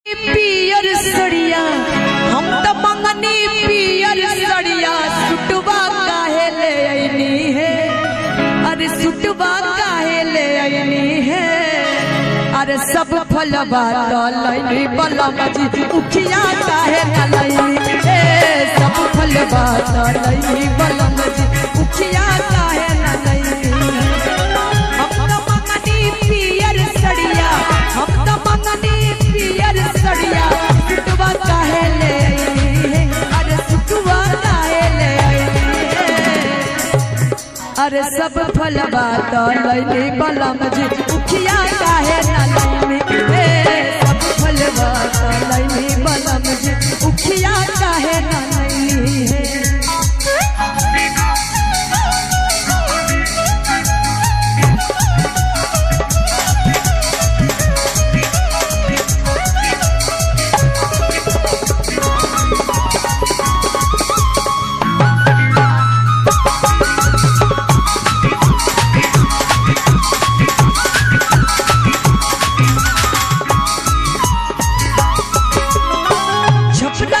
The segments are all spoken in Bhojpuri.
पियर सड़िया हम तो मंगनी पियर सड़िया सुटवा काहे ले आईनी है। अरे सुटवा काहे ले आईनी है। अरे सब फलवा तो लईनी बलम जी उखिया काहे न लईनी है। सब फलवा तो लईनी बलम जी उखिया काहे न लईनी। हम तो मंगनी पियर सड़िया हम तो मंगनी पियर सड़िया सुटवा काहे ले आईनी है। अरे सुटवा काहे ले आईनी है। अरे सब फलवा तो लईनी बलम जी उखिया काहे न लईनी है। सब फलवा तो लईनी बलम जी उखिया काहे न लईनी है। छपरा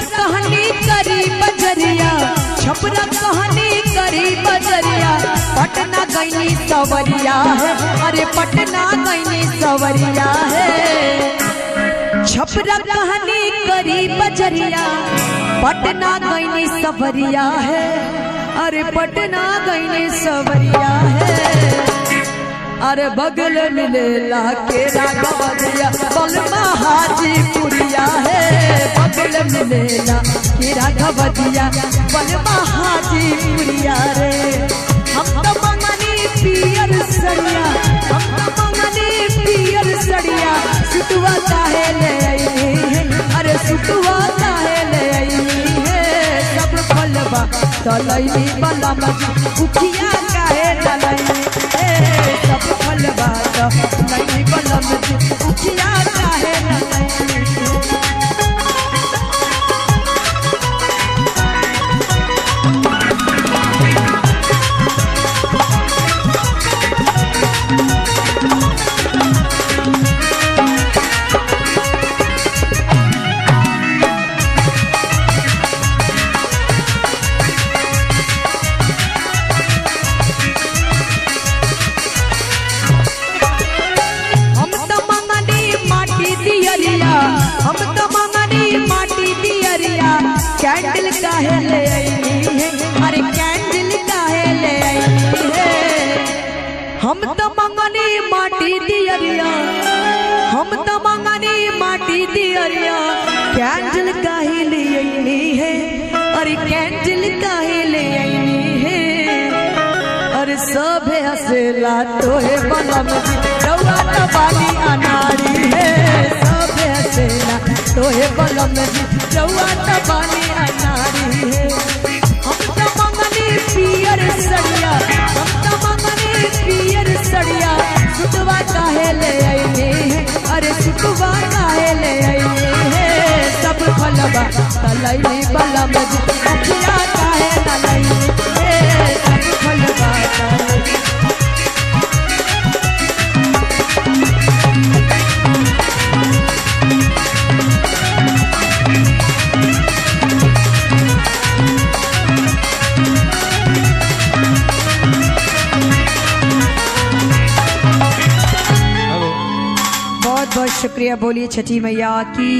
कहानी करी बजरिया पटना गईनी सवरिया है। अरे पटना गईनी सवरिया है। छपरा कहानी करी बजरिया पटना गईनी सवरिया है। अरे पटना गईनी सवरिया है। अरे बगल मिलेला के राघवदिया बलमा हाजीपुरिया है। बगल मिलेला के राघवदिया बलमा हाजीपुरिया रे। हम तो मंगनी पियर सड़िया हम तो मंगनी पियर सड़िया सुटवा काहे ले आईनी है। अरे सुटवा काहे ले आईनी है। सब फलवा तो लईनी बलम जी उखिया काहे न लईनी है। सब फलवा तो लईनी बलम जी उखिया काहे न लईनी है। हम तो मंगनी माटी दियरिया कैंडल काहे ले आईनी है। अरे कैंडल काहे ले आईनी है। हम तो मंगनी माटी दियरिया हम तो मंगनी माटी दियरिया कैंडल काहे ले आईनी है। अरे कैंडल काहे ले आईनी है। अरे सब हसेला तोहे बलम जी रउआ तो बानी अनारी है। तोहे बलम जी रउआ तो बानी अनारी है। हम तो मंगनी पियर सड़िया हम तो मंगनी पियर सड़िया सुटवा काहे ले आईनी है। अरे सुटवा काहे ले आईनी है। सब फलवा तो लईनी बलम जी उखिया काहे न लईनी है। सब फलवा बहुत शुक्रिया। बोलिए छठी मैया की।